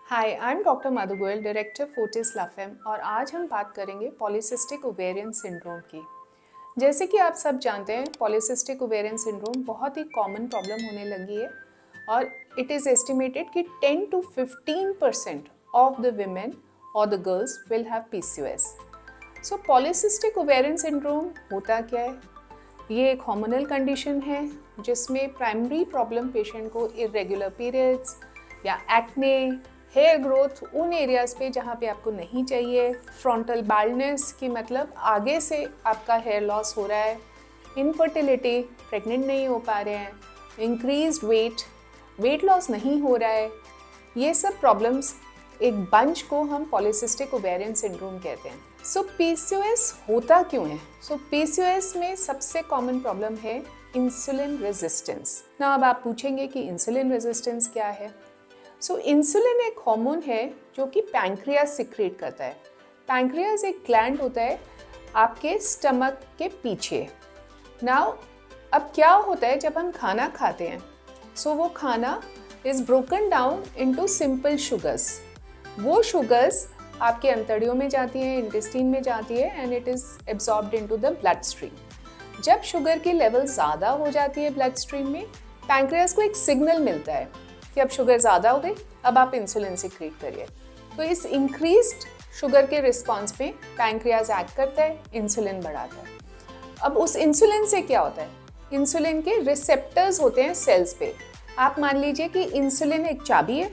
Hi, I am doctor Madhu Goyal, director Fortis La Femme, और आज हम बात करेंगे पॉलीसिस्टिक ओवेरियन सिंड्रोम की। जैसे कि आप सब जानते हैं, पॉलीसिस्टिक ओवेरियन सिंड्रोम बहुत ही कॉमन प्रॉब्लम होने लगी है और इट इज़ एस्टिमेटेड कि 10 to 15% ऑफ द women और the girls will have PCOS। So polycystic ovarian syndrome होता क्या है? ये एक हार्मोनल कंडीशन है जिसमें प्राइमरी प्रॉब्लम पेशेंट को इरेगुलर पीरियड्स या एक्ने, हेयर ग्रोथ उन एरियाज़ पे जहाँ पे आपको नहीं चाहिए, फ्रंटल बाल्डनेस की मतलब आगे से आपका हेयर लॉस हो रहा है, इनफर्टिलिटी, प्रेग्नेंट नहीं हो पा रहे हैं, इंक्रीज्ड वेट लॉस नहीं हो रहा है, ये सब प्रॉब्लम्स एक बंच को हम पॉलीसिस्टिक ओवेरियन सिंड्रोम कहते हैं। सो PCOS होता क्यों है? सो PCOS में सबसे कॉमन प्रॉब्लम है इंसुलिन रेजिस्टेंस। ना अब आप पूछेंगे कि इंसुलिन रेजिस्टेंस क्या है? इंसुलिन एक हार्मोन है जो कि पैंक्रियास सिक्रेट करता है। पैंक्रियास एक ग्लैंड होता है आपके स्टमक के पीछे। नाउ अब क्या होता है जब हम खाना खाते हैं, वो खाना is broken down into simple sugars. वो शुगर्स आपके अंतड़ियों में जाती हैं, इंटेस्टाइन में जाती है and it is absorbed into the blood stream. जब शुगर की लेवल ज़्यादा हो जाती है ब्लड स्ट्रीम में, पैंक्रियास को एक सिग्नल मिलता है कि अब शुगर ज़्यादा हो गई, अब आप इंसुलिन सिक्रीट करिए। तो इस इंक्रीज्ड शुगर के रिस्पॉन्स में पैंक्रियाज एक्ट करता है, इंसुलिन बढ़ाता है। अब उस इंसुलिन से क्या होता है? इंसुलिन के रिसेप्टर्स होते हैं सेल्स पे। आप मान लीजिए कि इंसुलिन एक चाबी है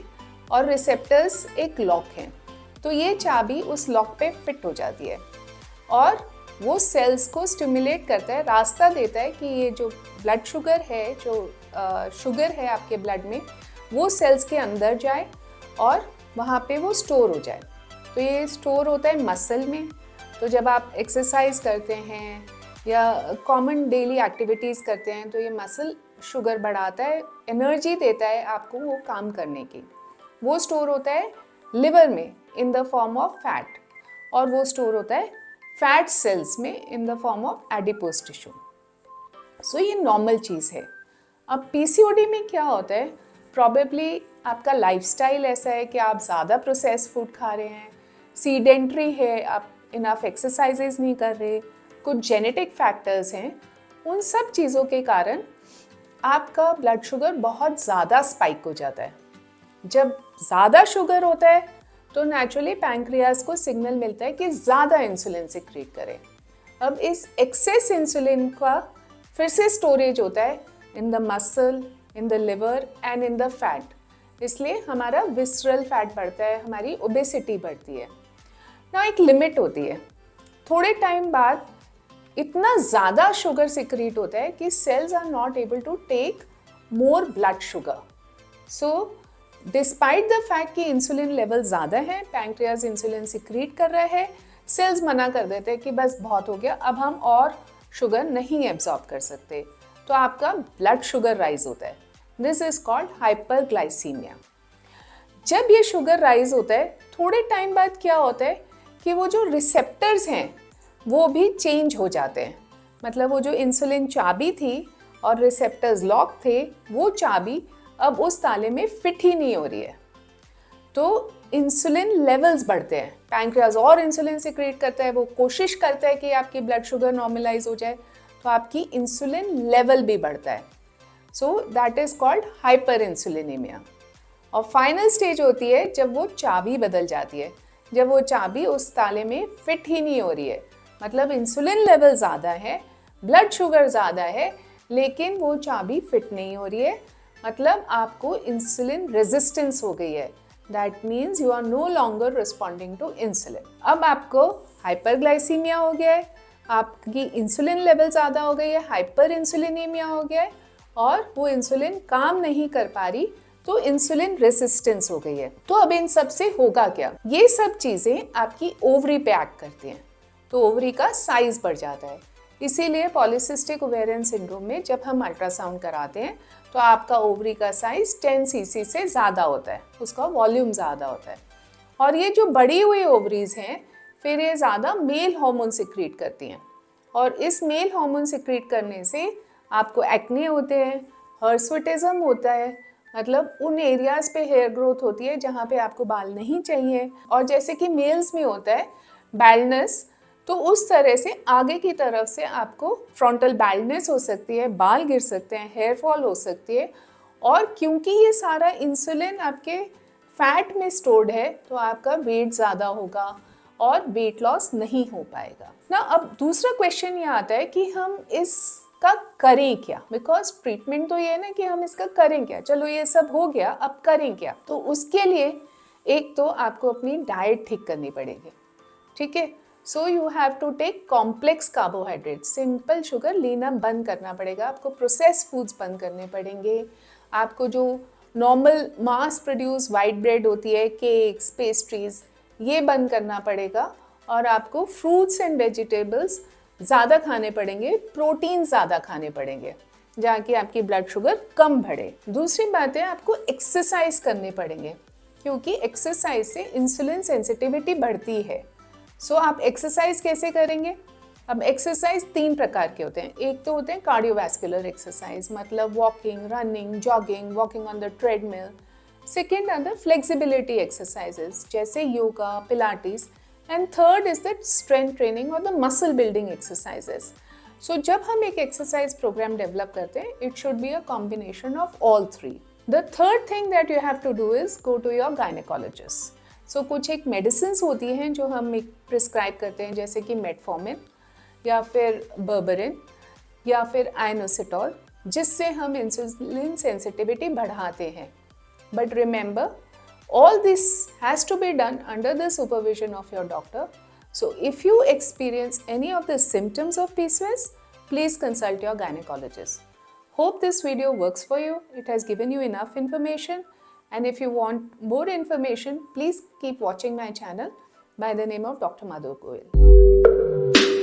और रिसेप्टर्स एक लॉक हैं। तो ये चाबी उस लॉक पे फिट हो जाती है और वो सेल्स को स्टिमुलेट करता है, रास्ता देता है कि ये जो ब्लड शुगर है, जो शुगर है आपके ब्लड में, वो सेल्स के अंदर जाए और वहाँ पे वो स्टोर हो जाए। तो ये स्टोर होता है मसल में। तो जब आप एक्सरसाइज करते हैं या कॉमन डेली एक्टिविटीज़ करते हैं तो ये मसल शुगर बढ़ाता है, एनर्जी देता है आपको वो काम करने की। वो स्टोर होता है लिवर में in the form of fat, और वो स्टोर होता है फैट सेल्स में in the form of adipose tissue. ये नॉर्मल चीज़ है। अब PCOD में क्या होता है? प्रॉबेबली आपका लाइफस्टाइल ऐसा है कि आप ज़्यादा प्रोसेस फूड खा रहे हैं, सीडेंट्री है, आप इनफ एक्सरसाइजेज नहीं कर रहे, कुछ जेनेटिक फैक्टर्स हैं। उन सब चीज़ों के कारण आपका ब्लड शुगर बहुत ज़्यादा स्पाइक हो जाता है। जब ज़्यादा शुगर होता है तो नेचुरली पैंक्रियाज को सिग्नल मिलता है कि ज़्यादा इंसुलिन सिक्रीट करें। अब इस एक्सेस इंसुलिन का फिर से स्टोरेज होता है in the muscle, in the liver and in the fat. इसलिए हमारा विसरल फैट बढ़ता है, हमारी ओबेसिटी बढ़ती है ना। एक लिमिट होती है, थोड़े टाइम बाद इतना ज़्यादा शुगर सिक्रीट होता है कि cells are not able to take more blood sugar. Despite the fact कि इंसुलिन लेवल ज़्यादा है, पैंक्रियाज इंसुलिन सिक्रीट कर रहा है, सेल्स मना कर देते हैं कि बस बहुत हो गया, अब हम और शुगर नहीं एब्जॉर्ब कर सकते। तो आपका ब्लड शुगर राइज होता है। This is called hyperglycaemia. जब ये शुगर राइज होता है, थोड़े टाइम बाद क्या होता है कि वो जो रिसेप्टर्स हैं वो भी चेंज हो जाते हैं। मतलब वो जो इंसुलिन चाबी थी और रिसेप्टर्स लॉक थे, वो चाबी अब उस ताले में फिट ही नहीं हो रही है। तो इंसुलिन लेवल्स बढ़ते हैं, पैंक्रियाज और इंसुलिन सिक्रेट करता है, वो कोशिश करता है कि आपकी ब्लड शुगर नॉर्मलाइज हो जाए, तो आपकी इंसुलिन लेवल भी बढ़ता है। That is called hyperinsulinemia. और फाइनल स्टेज होती है जब वो चाबी बदल जाती है, जब वो चाबी उस ताले में फिट ही नहीं हो रही है। मतलब इंसुलिन लेवल ज़्यादा है, ब्लड शुगर ज़्यादा है, लेकिन वो चाबी फिट नहीं हो रही है। मतलब आपको इंसुलिन रेजिस्टेंस हो गई है। That means you are no longer responding to insulin. अब आपको हाइपरग्लाइसीमिया हो गया है, आपकी इंसुलिन लेवल ज़्यादा हो गई है, हाइपर इंसुलिनेमिया हो गया है, और वो इंसुलिन काम नहीं कर पा रही, तो इंसुलिन रेसिस्टेंस हो गई है। तो अब इन सब से होगा क्या? ये सब चीज़ें आपकी ओवरी पे एक्ट करती हैं, तो ओवरी का साइज बढ़ जाता है। इसीलिए पॉलीसिस्टिक ओवेरियन सिंड्रोम में जब हम अल्ट्रासाउंड कराते हैं तो आपका ओवरी का साइज 10 cc से ज़्यादा होता है, उसका वॉल्यूम ज़्यादा होता है। और ये जो बड़ी हुई ओवरीज हैं, फिर ये ज़्यादा मेल हार्मोन सिक्रीट करती हैं, और इस मेल हार्मोन सिक्रीट करने से आपको एक्ने होते हैं, हर्सुटिज्म होता है, मतलब उन एरियाज पे हेयर ग्रोथ होती है जहाँ पे आपको बाल नहीं चाहिए। और जैसे कि मेल्स में होता है बैल्डनेस, तो उस तरह से आगे की तरफ से आपको फ्रंटल बैल्डनेस हो सकती है, बाल गिर सकते हैं, हेयर फॉल हो सकती है। और क्योंकि ये सारा इंसुलिन आपके फैट में स्टोर्ड है तो आपका वेट ज़्यादा होगा और वेट लॉस नहीं हो पाएगा ना। अब दूसरा क्वेश्चन ये आता है कि हम इसका करें क्या, बिकॉज ट्रीटमेंट तो ये है ना कि हम इसका करें क्या। चलो ये सब हो गया, अब करें क्या। तो उसके लिए एक तो आपको अपनी डाइट ठीक करनी पड़ेगी, ठीक है। So you have to take complex carbohydrate, simple sugar लेना बंद करना पड़ेगा आपको, प्रोसेस फूड्स बंद करने पड़ेंगे आपको। जो नॉर्मल मास प्रोड्यूस वाइट ब्रेड होती है, केक्स, पेस्ट्रीज, ये बंद करना पड़ेगा। और आपको फ्रूट्स एंड वेजिटेबल्स ज़्यादा खाने पड़ेंगे, प्रोटीन ज़्यादा खाने पड़ेंगे जहाँ कि आपकी ब्लड शुगर कम बढ़े। दूसरी बात है आपको एक्सरसाइज करने पड़ेंगे, क्योंकि एक्सरसाइज से इंसुलिन सेंसिटिविटी बढ़ती है। सो आप एक्सरसाइज कैसे करेंगे? अब एक्सरसाइज 3 प्रकार के होते हैं। एक तो होते हैं कार्डियोवैस्कुलर एक्सरसाइज, मतलब walking, running, jogging, walking on the treadmill. Second are the flexibility exercises जैसे yoga, pilates. And third is the strength training और the muscle building exercises. So जब हम एक एक्सरसाइज प्रोग्राम डेवलप करते हैं, it should be a combination of all 3. The third thing that you have to do is go to your gynecologist. So कुछ एक medicines होती हैं जो हम एक प्रिस्क्राइब करते हैं, जैसे कि मेटफॉर्मिन या फिर बर्बरिन या फिर आइनोसिटॉल, जिससे हम इंसुलिन सेंसिटिविटी बढ़ाते हैं। But remember, all this has to be done under the supervision of your doctor. So if you experience any of the symptoms of PCOS, please consult your gynecologist. Hope this video works for you. It has given you enough information. And if you want more information, please keep watching my channel by the name of Dr. Madhu Goyal.